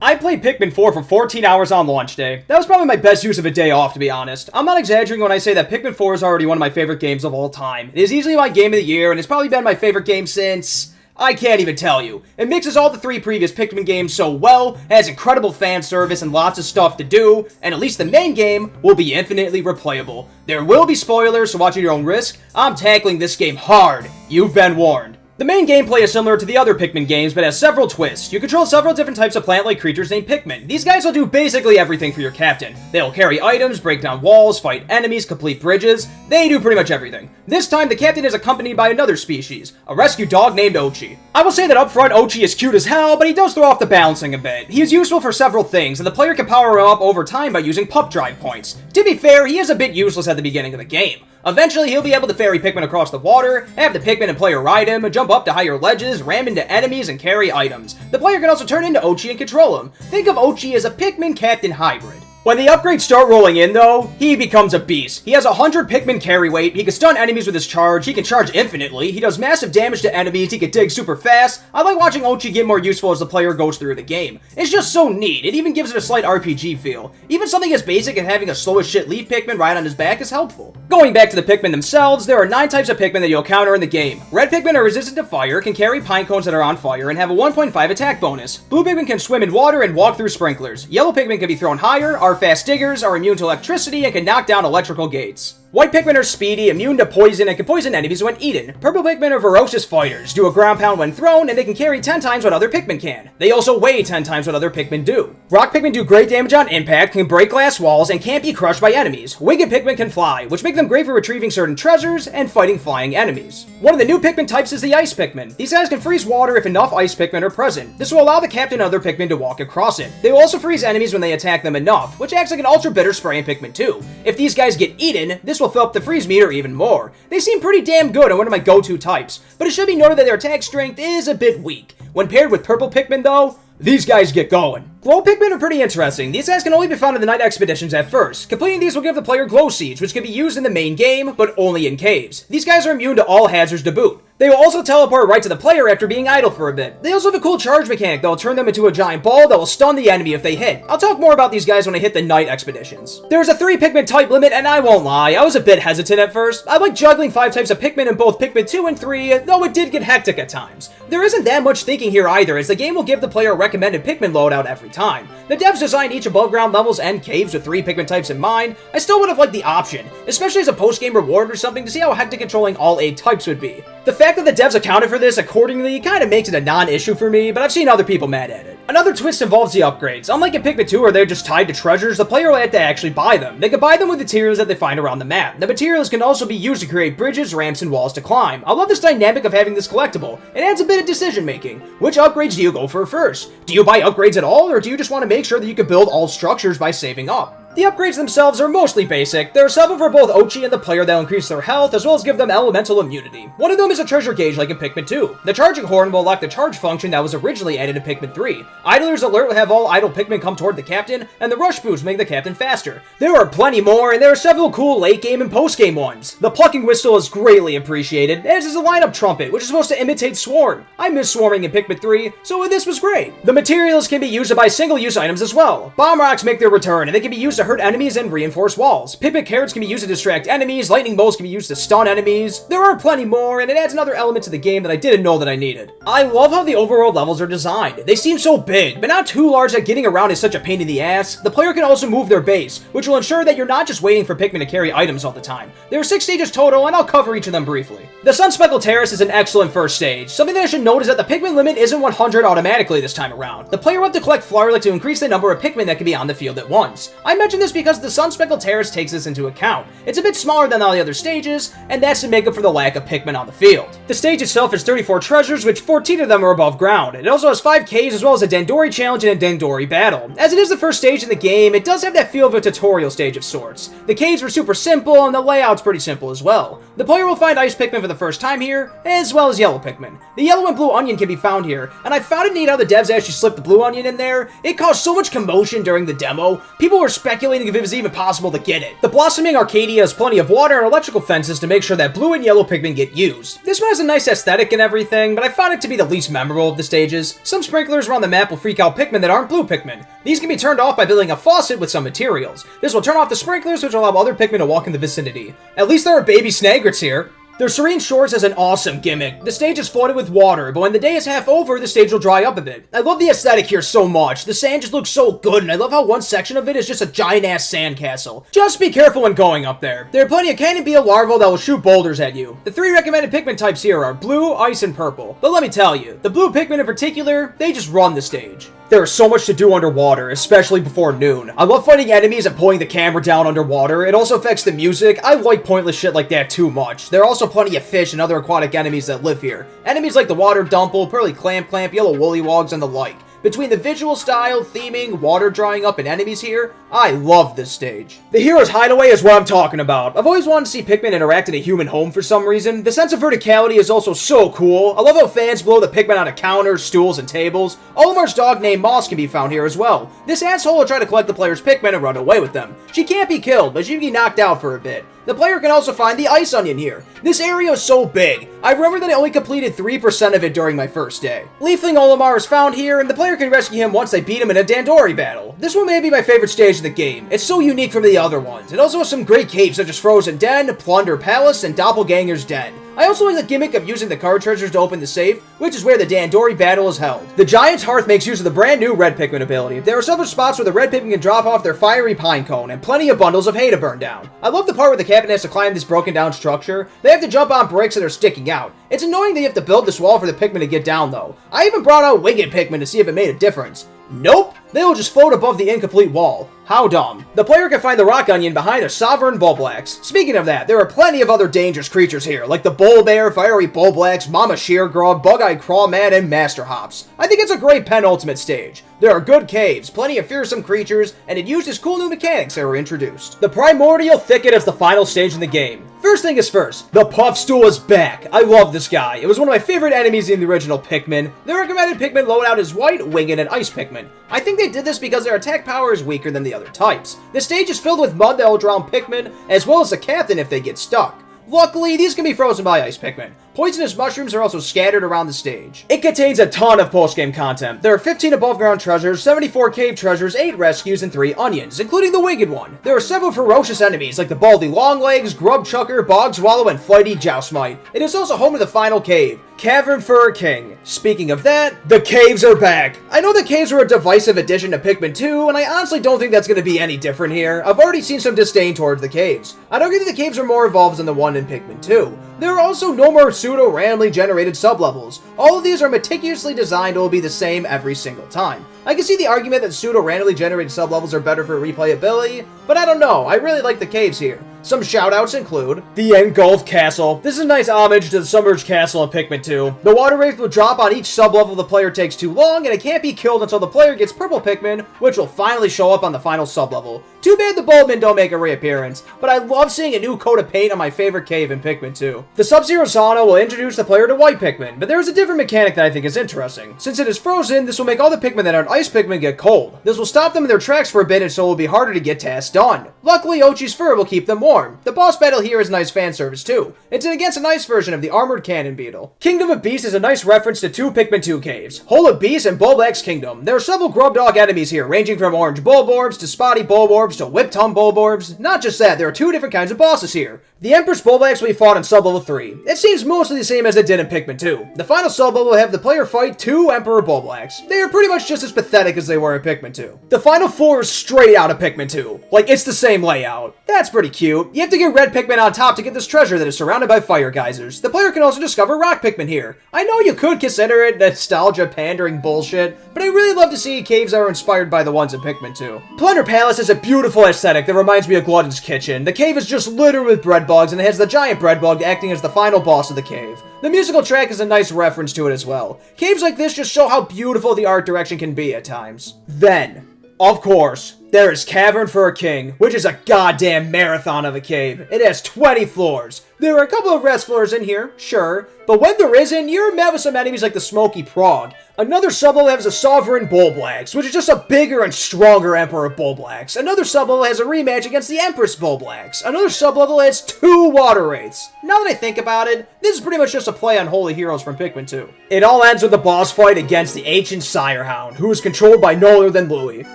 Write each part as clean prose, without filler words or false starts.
I played Pikmin 4 for 14 hours on launch day. That was probably my best use of a day off, to be honest. I'm not exaggerating when I say that Pikmin 4 is already one of my favorite games of all time. It is easily my game of the year, and it's probably been my favorite game since... I can't even tell you. It mixes all the three previous Pikmin games so well, has incredible fan service and lots of stuff to do, and at least the main game will be infinitely replayable. There will be spoilers, so watch at your own risk. I'm tackling this game hard. You've been warned. The main gameplay is similar to the other Pikmin games, but has several twists. You control several different types of plant-like creatures named Pikmin. These guys will do basically everything for your captain. They'll carry items, break down walls, fight enemies, complete bridges. They do pretty much everything. This time, the captain is accompanied by another species, a rescue dog named Ochi. I will say that up front, Ochi is cute as hell, but he does throw off the balancing a bit. He is useful for several things, and the player can power him up over time by using pup drive points. To be fair, he is a bit useless at the beginning of the game. Eventually, he'll be able to ferry Pikmin across the water, have the Pikmin and player ride him, jump up to higher ledges, ram into enemies, and carry items. The player can also turn into Ochi and control him. Think of Ochi as a Pikmin Captain hybrid. When the upgrades start rolling in, though, he becomes a beast. He has 100 Pikmin carry weight, he can stun enemies with his charge, he can charge infinitely, he does massive damage to enemies, he can dig super fast. I like watching Ochi get more useful as the player goes through the game. It's just so neat, it even gives it a slight RPG feel. Even something as basic as having a slow as shit leaf Pikmin ride on his back is helpful. Going back to the Pikmin themselves, there are 9 types of Pikmin that you'll encounter in the game. Red Pikmin are resistant to fire, can carry pine cones that are on fire, and have a 1.5 attack bonus. Blue Pikmin can swim in water and walk through sprinklers. Yellow Pikmin can be thrown higher, are fast diggers, are immune to electricity, and can knock down electrical gates. White Pikmin are speedy, immune to poison, and can poison enemies when eaten. Purple Pikmin are ferocious fighters, do a ground pound when thrown, and they can carry 10 times what other Pikmin can. They also weigh 10 times what other Pikmin do. Rock Pikmin do great damage on impact, can break glass walls, and can't be crushed by enemies. Winged Pikmin can fly, which make them great for retrieving certain treasures and fighting flying enemies. One of the new Pikmin types is the Ice Pikmin. These guys can freeze water if enough Ice Pikmin are present. This will allow the captain and other Pikmin to walk across it. They will also freeze enemies when they attack them enough, which acts like an ultra bitter spray in Pikmin 2. If these guys get eaten, this will fill up the freeze meter even more. They seem pretty damn good and one of my go-to types, but it should be noted that their attack strength is a bit weak. When paired with Purple Pikmin though, these guys get going. Glow Pikmin are pretty interesting. These guys can only be found in the night expeditions at first. Completing these will give the player Glow Seeds, which can be used in the main game, but only in caves. These guys are immune to all hazards to boot. They will also teleport right to the player after being idle for a bit. They also have a cool charge mechanic that will turn them into a giant ball that will stun the enemy if they hit. I'll talk more about these guys when I hit the night expeditions. There's a 3 Pikmin type limit, and I won't lie, I was a bit hesitant at first. I like juggling 5 types of Pikmin in both Pikmin 2 and 3, though it did get hectic at times. There isn't that much thinking here either, as the game will give the player a recommended Pikmin loadout every time. The devs designed each above ground levels and caves with 3 Pikmin types in mind. I still would have liked the option, especially as a post-game reward or something to see how hectic controlling all 8 types would be. The fact that the devs accounted for this accordingly kind of makes it a non-issue for me, but I've seen other people mad at it. Another twist involves the upgrades. Unlike in Pikmin 2 where they're just tied to treasures, the player will have to actually buy them. They can buy them with materials that they find around the map. The materials can also be used to create bridges, ramps, and walls to climb. I love this dynamic of having this collectible. It adds a bit of decision making. Which upgrades do you go for first? Do you buy upgrades at all, or do you just want to make sure that you can build all structures by saving up? The upgrades themselves are mostly basic. There are several for both Ochi and the player that will increase their health, as well as give them elemental immunity. One of them is a treasure gauge like in Pikmin 2. The charging horn will unlock the charge function that was originally added in Pikmin 3. Idler's alert will have all idle Pikmin come toward the captain, and the rush boost will make the captain faster. There are plenty more, and there are several cool late game and post game ones. The plucking whistle is greatly appreciated, as is a lineup trumpet, which is supposed to imitate swarm. I miss swarming in Pikmin 3, so this was great. The materials can be used to buy single-use items as well. Bomb rocks make their return, and they can be used to hurt enemies and reinforce walls. Pipit carrots can be used to distract enemies, lightning bolts can be used to stun enemies. There are plenty more, and it adds another element to the game that I didn't know that I needed. I love how the overworld levels are designed. They seem so big, but not too large that getting around is such a pain in the ass. The player can also move their base, which will ensure that you're not just waiting for Pikmin to carry items all the time. There are 6 stages total, and I'll cover each of them briefly. The Sunspeckled Terrace is an excellent first stage. Something that I should note is that the Pikmin limit isn't 100 automatically this time around. The player will have to collect Flowerlick to increase the number of Pikmin that can be on the field at once. I mention this because the Sunspeckled Terrace takes this into account. It's a bit smaller than all the other stages, and that's to make up for the lack of Pikmin on the field. The stage itself has 34 treasures, which 14 of them are above ground. It also has 5 caves as well as a Dandori challenge and a Dandori battle. As it is the first stage in the game, it does have that feel of a tutorial stage of sorts. The caves were super simple, and the layout's pretty simple as well. The player will find Ice Pikmin for the first time here, as well as Yellow Pikmin. The Yellow and Blue Onion can be found here, and I found it neat how the devs actually slipped the Blue Onion in there. It caused so much commotion during the demo. People were speculating if it was even possible to get it. The Blossoming Arcadia has plenty of water and electrical fences to make sure that Blue and Yellow Pikmin get used. This one has a nice aesthetic and everything, but I found it to be the least memorable of the stages. Some sprinklers around the map will freak out Pikmin that aren't Blue Pikmin. These can be turned off by building a faucet with some materials. This will turn off the sprinklers, which will allow other Pikmin to walk in the vicinity. At least there are baby Snagrets here. Their Serene Shores has an awesome gimmick. The stage is flooded with water, but when the day is half over, the stage will dry up a bit. I love the aesthetic here so much. The sand just looks so good, and I love how one section of it is just a giant-ass sandcastle. Just be careful when going up there. There are plenty of cannon beetle larvae that will shoot boulders at you. The 3 recommended Pikmin types here are blue, ice, and purple. But let me tell you, the blue Pikmin in particular, they just run the stage. There is so much to do underwater, especially before noon. I love fighting enemies and pulling the camera down underwater. It also affects the music. I like pointless shit like that too much. There are also plenty of fish and other aquatic enemies that live here. Enemies like the water dumple, pearly clamp, yellow woollywogs, and the like. Between the visual style, theming, water drying up, and enemies here, I love this stage. The Hero's Hideaway is what I'm talking about. I've always wanted to see Pikmin interact in a human home for some reason. The sense of verticality is also so cool. I love how fans blow the Pikmin out of counters, stools, and tables. Olimar's dog named Moss can be found here as well. This asshole will try to collect the player's Pikmin and run away with them. She can't be killed, but she can be knocked out for a bit. The player can also find the Ice Onion here. This area is so big. I remember that I only completed 3% of it during my first day. Leafling Olimar is found here, and the player can rescue him once they beat him in a Dandori battle. This one may be my favorite stage of the game. It's so unique from the other ones. It also has some great caves such as Frozen Den, Plunder Palace, and Doppelganger's Den. I also like the gimmick of using the card treasures to open the safe, which is where the Dandori battle is held. The Giant's Hearth makes use of the brand new Red Pikmin ability. There are several spots where the Red Pikmin can drop off their fiery pine cone, and plenty of bundles of hay to burn down. I love the part where the captain has to climb this broken down structure. They have to jump on bricks that are sticking out. It's annoying that you have to build this wall for the Pikmin to get down though. I even brought out Winged Pikmin to see if it made a difference. Nope! They will just float above the incomplete wall. How dumb. The player can find the Rock Onion behind a Sovereign Bulblax. Speaking of that, there are plenty of other dangerous creatures here, like the Bull Bear, Fiery Bulblax, Mama Sheargrub, Bug-Eyed Crawlman, and Master Hops. I think it's a great penultimate stage. There are good caves, plenty of fearsome creatures, and it uses cool new mechanics that were introduced. The Primordial Thicket is the final stage in the game. First thing is first, the Puffstool is back. I love this guy. It was one of my favorite enemies in the original Pikmin. The recommended Pikmin loadout is White, Winged, and Ice Pikmin. I think they did this because their attack power is weaker than the other types. The stage is filled with mud that will drown Pikmin, as well as the captain if they get stuck. Luckily, these can be frozen by Ice Pikmin. Poisonous mushrooms are also scattered around the stage. It contains a ton of post-game content. There are 15 above-ground treasures, 74 cave treasures, 8 rescues, and 3 onions, including the Winged one. There are several ferocious enemies like the Baldy Longlegs, Grub Chucker, Bog Swallow, and Flighty Joustmite. It is also home to the final cave, Cavern Fur King. Speaking of that, the caves are back. I know the caves were a divisive addition to Pikmin 2, and I honestly don't think that's going to be any different here. I've already seen some disdain towards the caves. I'd argue that the caves are more evolved than the one in Pikmin 2. There are also no more pseudo-randomly generated sublevels. All of these are meticulously designed and will be the same every single time. I can see the argument that pseudo-randomly generated sublevels are better for replayability, but I don't know, I really like the caves here. Some shoutouts include the Engulfed Castle. This is a nice homage to the Submerged Castle in Pikmin 2. The water wraith will drop on each sublevel the player takes too long, and it can't be killed until the player gets Purple Pikmin, which will finally show up on the final sublevel. Too bad the Bulbmin don't make a reappearance, but I love seeing a new coat of paint on my favorite cave in Pikmin 2. The Sub-Zero Sauna will introduce the player to White Pikmin, but there is a different mechanic that I think is interesting. Since it is frozen, this will make all the Pikmin that aren't Ice Pikmin get cold. This will stop them in their tracks for a bit, and so it will be harder to get tasks done. Luckily, Ochi's fur will keep them warm. The boss battle here is nice fan service too. It's against a nice version of the Armored Cannon Beetle. Kingdom of Beasts is a nice reference to 2 Pikmin 2 caves, Hole of Beasts and Bulblax Kingdom. There are several grub dog enemies here, ranging from orange Bulborbs to spotty Bulborbs to whip-tongue Bulborbs. Not just that, there are 2 different kinds of bosses here. The Empress Bulblax will be fought in sublevel 3. It seems mostly the same as it did in Pikmin 2. The final sublevel will have the player fight 2 Emperor Bulblax. They are pretty much just as pathetic as they were in Pikmin 2. The final floor is straight out of Pikmin 2. Like, it's the same layout. That's pretty cute. You have to get Red Pikmin on top to get this treasure that is surrounded by fire geysers. The player can also discover Rock Pikmin here. I know you could consider it nostalgia pandering bullshit, but I really love to see caves that are inspired by the ones in Pikmin 2. Plunder Palace has a beautiful aesthetic that reminds me of Glutton's Kitchen. The cave is just littered with bread bugs, and it has the giant bread bug acting as the final boss of the cave. The musical track is a nice reference to it as well. Caves like this just show how beautiful the art direction can be at times. Then, Of course, there is Cavern for a King, which is a goddamn marathon of a cave. It has 20 floors. There are a couple of rest floors in here, sure, but when there isn't, you're met with some enemies like the Smoky Prog. Another sublevel has a Sovereign Bullblacks, which is just a bigger and stronger Emperor Bullblacks. Another sublevel has a rematch against the Empress Bullblacks. Another sublevel has 2 Water Wraiths. Now that I think about it, this is pretty much just a play on Holy Heroes from Pikmin 2. It all ends with a boss fight against the Ancient Sirehound, who is controlled by no other than Louie.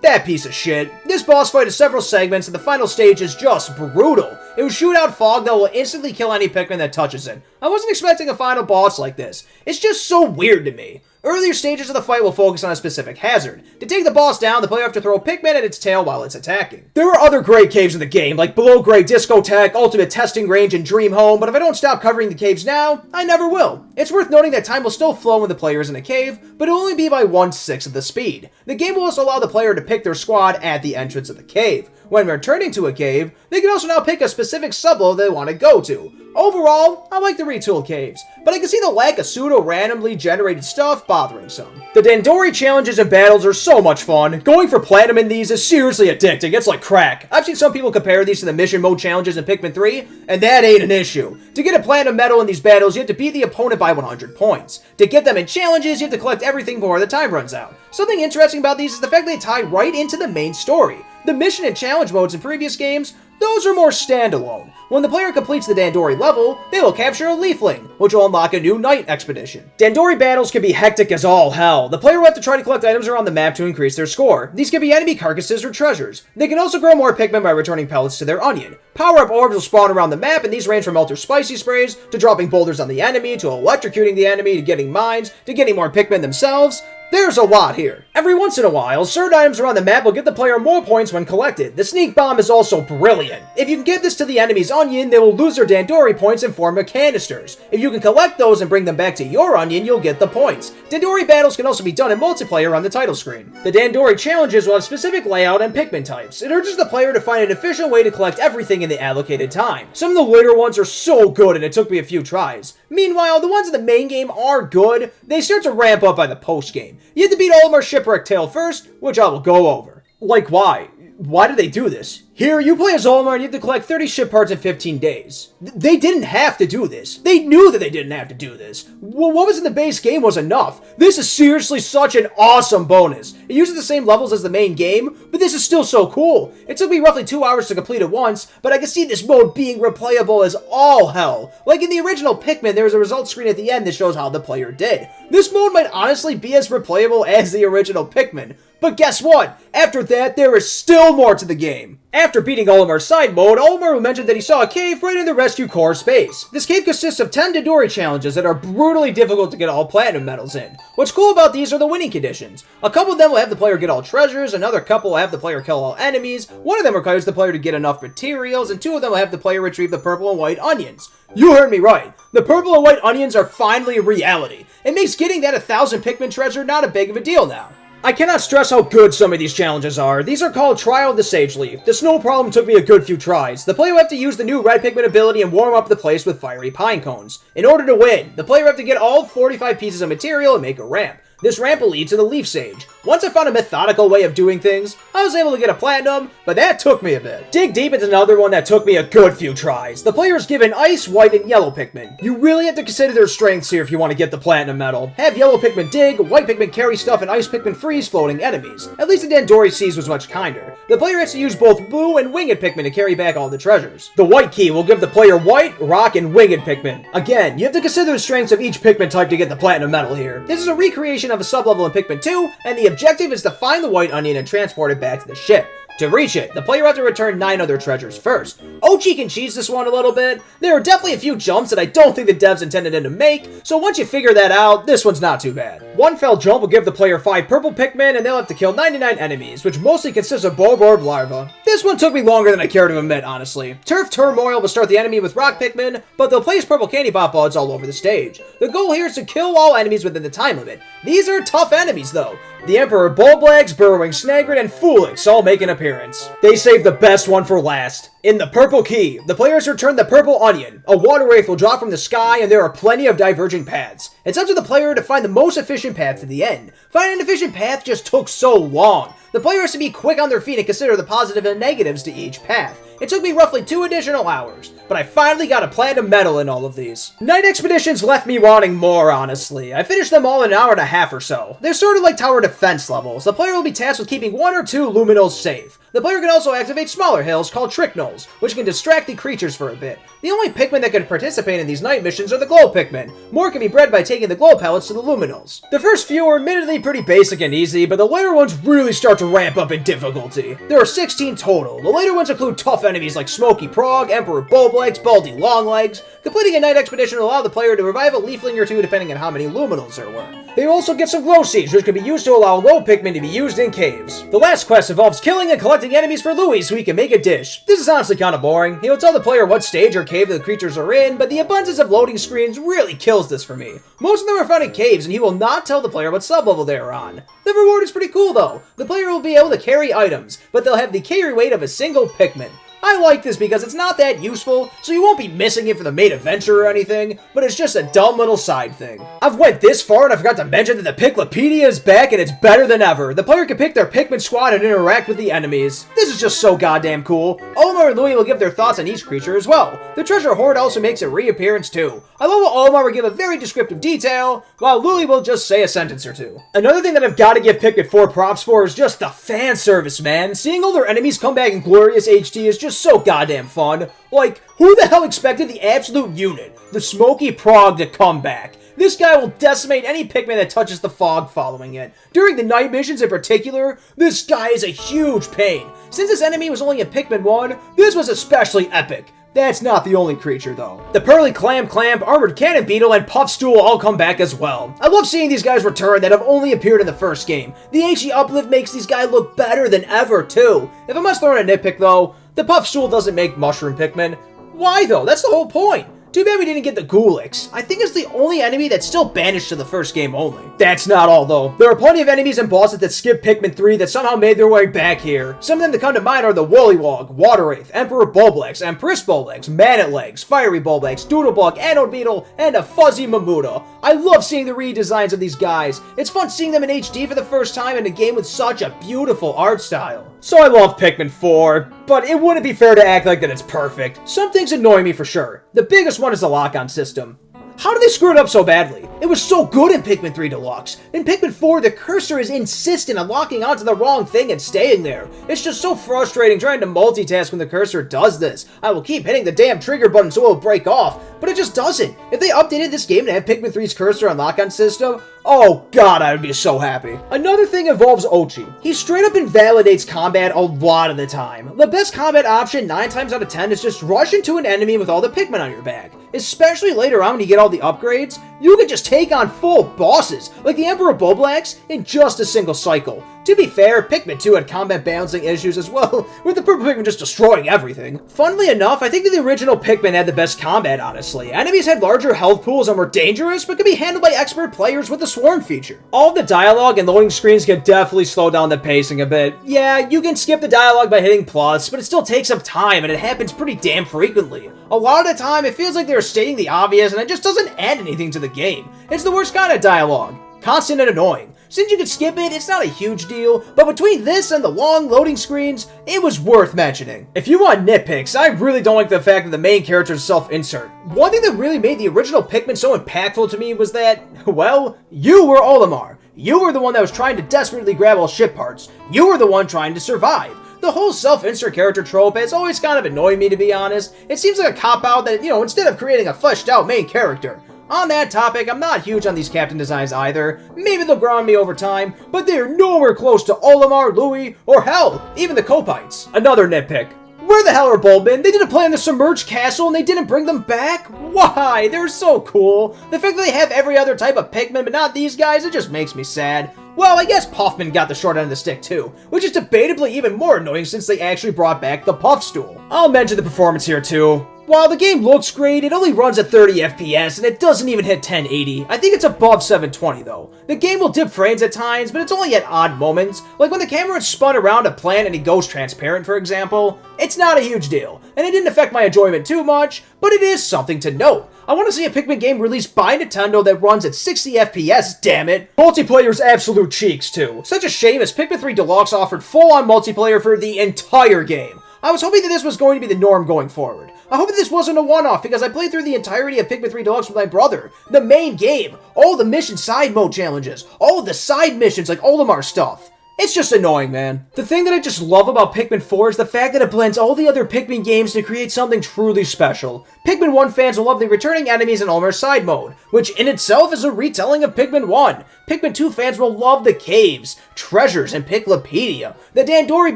That piece of shit. This boss fight has several segments, and the final stage is just brutal. It will shoot out fog that will instantly kill any Pikmin that touches it. I wasn't expecting a final boss like this. It's just so weird to me. Earlier stages of the fight will focus on a specific hazard. To take the boss down, the player have to throw a Pikmin at its tail while it's attacking. There are other great caves in the game, like Below Grade Discotheque, Ultimate Testing Range, and Dream Home, but if I don't stop covering the caves now, I never will. It's worth noting that time will still flow when the player is in a cave, but it'll only be by 1/6 of the speed. The game will also allow the player to pick their squad at the entrance of the cave. When returning to a cave, they can also now pick a specific sublevel they want to go to. Overall, I like the retooled caves, but I can see the lack of pseudo-randomly generated stuff bothering some. The Dandori challenges and battles are so much fun. Going for platinum in these is seriously addicting. It's like crack. I've seen some people compare these to the mission mode challenges in Pikmin 3, and that ain't an issue. To get a platinum medal in these battles, you have to beat the opponent by 100 points. To get them in challenges, you have to collect everything before the time runs out. Something interesting about these is the fact they tie right into the main story. The mission and challenge modes in previous games, those are more standalone. When the player completes the Dandori level, they will capture a Leafling, which will unlock a new night expedition. Dandori battles can be hectic as all hell. The player will have to try to collect items around the map to increase their score. These can be enemy carcasses or treasures. They can also grow more Pikmin by returning pellets to their onion. Power-up orbs will spawn around the map, and these range from Ultra Spicy Sprays, to dropping boulders on the enemy, to electrocuting the enemy, to getting mines, to getting more Pikmin themselves. There's a lot here. Every once in a while, certain items around the map will give the player more points when collected. The Sneak Bomb is also brilliant. If you can get this to the enemy's onion, they will lose their Dandori points in form of canisters. If you can collect those and bring them back to your onion, you'll get the points. Dandori battles can also be done in multiplayer on the title screen. The Dandori challenges will have specific layout and Pikmin types. It urges the player to find an efficient way to collect everything in the allocated time. Some of the later ones are so good and it took me a few tries. Meanwhile, the ones in the main game are good. They start to ramp up by the post game. You have to beat Olimar Shipwreck Tale first, which I will go over. Like, why? Why did they do this? Here, you play as Olimar and you have to collect 30 ship parts in 15 days. They didn't have to do this. They knew that they didn't have to do this. Well, what was in the base game was enough. This is seriously such an awesome bonus. It uses the same levels as the main game, but this is still so cool. It took me roughly 2 hours to complete it once, but I can see this mode being replayable as all hell. Like in the original Pikmin, there was a results screen at the end that shows how the player did. This mode might honestly be as replayable as the original Pikmin. But guess what? After that, there is still more to the game. After beating Olimar's side mode, Olimar mentioned that he saw a cave right in the rescue core space. This cave consists of 10 Dandori challenges that are brutally difficult to get all platinum medals in. What's cool about these are the winning conditions. A couple of them will have the player get all treasures, another couple will have the player kill all enemies, one of them requires the player to get enough materials, and 2 of them will have the player retrieve the purple and white onions. You heard me right. The purple and white onions are finally a reality. It makes getting that 1,000 Pikmin treasure not a big of a deal now. I cannot stress how good some of these challenges are. These are called Trial of the Sage Leaf. The snow problem took me a good few tries. The player will have to use the new red Pikmin ability and warm up the place with fiery pine cones. In order to win, the player will have to get all 45 pieces of material and make a ramp. This ramp will lead to the Leaf Sage. Once I found a methodical way of doing things, I was able to get a platinum, but that took me a bit. Dig Deep is another one that took me a good few tries. The player is given ice, white, and yellow Pikmin. You really have to consider their strengths here if you want to get the platinum medal. Have yellow Pikmin dig, white Pikmin carry stuff, and ice Pikmin freeze floating enemies. At least the Dandori Seas was much kinder. The player has to use both blue and winged Pikmin to carry back all the treasures. The white key will give the player white, rock, and winged Pikmin. Again, you have to consider the strengths of each Pikmin type to get the platinum medal here. This is a recreation of a sublevel in Pikmin 2, and the objective is to find the white onion and transport it back to the ship. To reach it, the player will have to return 9 other treasures first. Ochi can cheese this one a little bit. There are definitely a few jumps that I don't think the devs intended him to make, so once you figure that out, this one's not too bad. One fell jump will give the player 5 purple Pikmin, and they'll have to kill 99 enemies, which mostly consists of Boborb larvae. This one took me longer than I care to admit, honestly. Turf Turmoil will start the enemy with rock Pikmin, but they'll place purple candy pop buds all over the stage. The goal here is to kill all enemies within the time limit. These are tough enemies, though. The Emperor Bulblax, Burrowing Snagrid, and Foolix all make an appearance. They save the best one for last. In the Purple Key, the players return the Purple Onion. A water wraith will drop from the sky, and there are plenty of diverging paths. It's up to the player to find the most efficient path to the end. Finding an efficient path just took so long. The player has to be quick on their feet and consider the positives and negatives to each path. It took me roughly 2 additional hours, but I finally got a platinum medal in all of these. Night Expeditions left me wanting more, honestly. I finished them all in an hour and a half or so. They're sort of like tower defense levels. The player will be tasked with keeping 1 or 2 luminals safe. The player can also activate smaller hills called Tricknolls, which can distract the creatures for a bit. The only Pikmin that can participate in these night missions are the Glow Pikmin. More can be bred by taking the Glow pellets to the Luminals. The first few are admittedly pretty basic and easy, but the later ones really start to ramp up in difficulty. There are 16 total. The later ones include tough enemies like Smoky Prog, Emperor Bulblax, Baldy Longlegs. Completing a night expedition will allow the player to revive a leafling or 2 depending on how many Luminals there were. They also get some Glow Seeds, which can be used to allow Glow Pikmin to be used in caves. The last quest involves killing and collecting enemies for Louie so he can make a dish. This is honestly kind of boring. He will tell the player what stage or cave the creatures are in, but the abundance of loading screens really kills this for me. Most of them are found in caves, and he will not tell the player what sub-level they are on. The reward is pretty cool though. The player will be able to carry items, but they'll have the carry weight of a single Pikmin. I like this because it's not that useful, so you won't be missing it for the main adventure or anything, but it's just a dumb little side thing. I've went this far and I forgot to mention that the Piklopedia is back and it's better than ever. The player can pick their Pikmin squad and interact with the enemies. This is just so goddamn cool. Olimar and Louie will give their thoughts on each creature as well. The treasure Hoard also makes a reappearance too. I love how Olimar will give a very descriptive detail, while Louie will just say a sentence or 2. Another thing that I've got to give Pikmin 4 props for is just the fan service, man. Seeing all their enemies come back in glorious HD is just so goddamn fun. Like, who the hell expected the absolute unit, the Smoky Prog, to come back? This guy will decimate any Pikmin that touches the fog following it. During the night missions in particular, this guy is a huge pain. Since this enemy was only in Pikmin 1, this was especially epic. That's not the only creature, though. The Pearly Clamp, Armored Cannon Beetle, and Puffstool all come back as well. I love seeing these guys return that have only appeared in the first game. The HD uplift makes these guys look better than ever, too. If I must throw in a nitpick, though, the Puffstool doesn't make Mushroom Pikmin. Why, though? That's the whole point. Too bad we didn't get the Gulch. I think it's the only enemy that's still banished to the first game only. That's not all though. There are plenty of enemies and bosses that skip Pikmin 3 that somehow made their way back here. Some of them that come to mind are the Woolywog, Water Wraith, Emperor Bulblax, Empress Bulblax, Mannet Legs, Fiery Bulblax, Doodlebug, Anode Beetle, and a Fuzzy Mamuta. I love seeing the redesigns of these guys. It's fun seeing them in HD for the first time in a game with such a beautiful art style. So I love Pikmin 4, but it wouldn't be fair to act like that it's perfect. Some things annoy me for sure. The biggest one is the lock-on system. How did they screw it up so badly? It was so good in Pikmin 3 Deluxe. In Pikmin 4, the cursor is insistent on locking onto the wrong thing and staying there. It's just so frustrating trying to multitask when the cursor does this. I will keep hitting the damn trigger button so it will break off, but it just doesn't. If they updated this game to have Pikmin 3's cursor on lock-on system, oh god, I would be so happy. Another thing involves Ochi. He straight up invalidates combat a lot of the time. The best combat option 9 times out of 10 is just rush into an enemy with all the Pikmin on your back. Especially later on when you get all the upgrades, you can just take on full bosses, like the Emperor Bulblax, in just a single cycle. To be fair, Pikmin 2 had combat balancing issues as well, with the Purple Pikmin just destroying everything. Funnily enough, I think that the original Pikmin had the best combat, honestly. Enemies had larger health pools and were dangerous, but could be handled by expert players with the Swarm feature. All of the dialogue and loading screens can definitely slow down the pacing a bit. Yeah, you can skip the dialogue by hitting plus, but it still takes up time, and it happens pretty damn frequently. A lot of the time, it feels like they're stating the obvious, and it just doesn't add anything to the game. It's the worst kind of dialogue. Constant and annoying. Since you could skip it, it's not a huge deal, but between this and the long loading screens, it was worth mentioning. If you want nitpicks, I really don't like the fact that the main character is self-insert. One thing that really made the original Pikmin so impactful to me was that, well, you were Olimar. You were the one that was trying to desperately grab all ship parts. You were the one trying to survive. The whole self-insert character trope has always kind of annoyed me, to be honest. It seems like a cop-out that, instead of creating a fleshed-out main character. On that topic, I'm not huge on these captain designs either. Maybe they'll grow on me over time, but they're nowhere close to Olimar, Louie, or hell, even the Copites. Another nitpick. Where the hell are Bulbin? They did a play on the submerged castle and they didn't bring them back? Why? They're so cool. The fact that they have every other type of Pikmin but not these guys, it just makes me sad. Well, I guess Puffman got the short end of the stick too, which is debatably even more annoying since they actually brought back the Puff Stool. I'll mention the performance here too. While the game looks great, it only runs at 30 FPS and it doesn't even hit 1080. I think it's above 720 though. The game will dip frames at times, but it's only at odd moments, like when the camera is spun around a plant and it goes transparent, for example. It's not a huge deal, and it didn't affect my enjoyment too much, but it is something to note. I want to see a Pikmin game released by Nintendo that runs at 60 FPS, damn it. Multiplayer's absolute cheeks too. Such a shame as Pikmin 3 Deluxe offered full-on multiplayer for the entire game. I was hoping that this was going to be the norm going forward. I hope that this wasn't a one-off because I played through the entirety of Pikmin 3 Deluxe with my brother. The main game, all the mission side mode challenges, all of the side missions like Olimar stuff. It's just annoying, man. The thing that I just love about Pikmin 4 is the fact that it blends all the other Pikmin games to create something truly special. Pikmin 1 fans will love the returning enemies in Olimar's side mode, which in itself is a retelling of Pikmin 1. Pikmin 2 fans will love the caves, treasures, and Piklopedia. The Dandori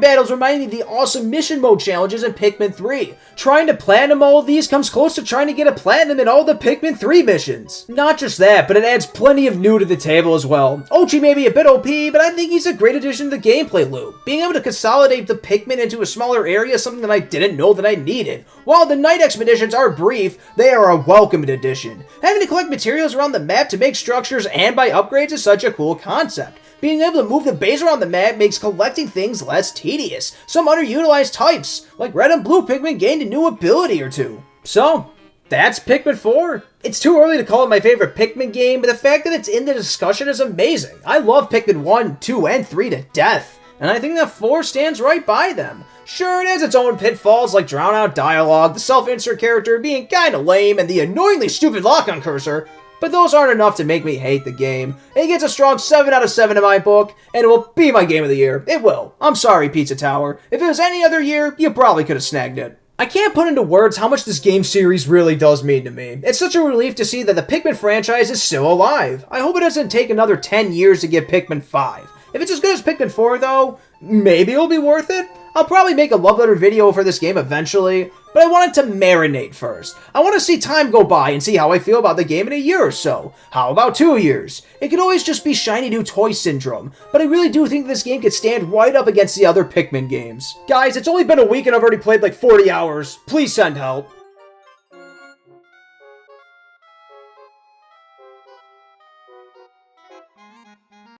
battles remind me of the awesome mission mode challenges in Pikmin 3. Trying to platinum all of these comes close to trying to get a platinum in all the Pikmin 3 missions. Not just that, but it adds plenty of new to the table as well. Ochi may be a bit OP, but I think he's a great addition to the gameplay loop. Being able to consolidate the Pikmin into a smaller area is something that I didn't know that I needed. While the night expeditions are brief, they are a welcomed addition. Having to collect materials around the map to make structures and buy upgrades is such a cool concept. Being able to move the base around the map makes collecting things less tedious. Some underutilized types, like red and blue Pikmin, gained a new ability or two. So, that's Pikmin 4. It's too early to call it my favorite Pikmin game, but the fact that it's in the discussion is amazing. I love Pikmin 1, 2, and 3 to death, and I think that 4 stands right by them. Sure, it has its own pitfalls like drown-out dialogue, the self-insert character being kinda lame, and the annoyingly stupid lock-on cursor, but those aren't enough to make me hate the game. It gets a strong 7 out of 7 in my book, and it will be my game of the year. It will. I'm sorry, Pizza Tower. If it was any other year, you probably could have snagged it. I can't put into words how much this game series really does mean to me. It's such a relief to see that the Pikmin franchise is still alive. I hope it doesn't take another 10 years to get Pikmin 5. If it's as good as Pikmin 4 though, maybe it'll be worth it. I'll probably make a love letter video for this game eventually, but I want it to marinate first. I want to see time go by and see how I feel about the game in a year or so. How about 2 years? It could always just be shiny new toy syndrome, but I really do think this game could stand right up against the other Pikmin games. Guys, it's only been a week and I've already played like 40 hours. Please send help.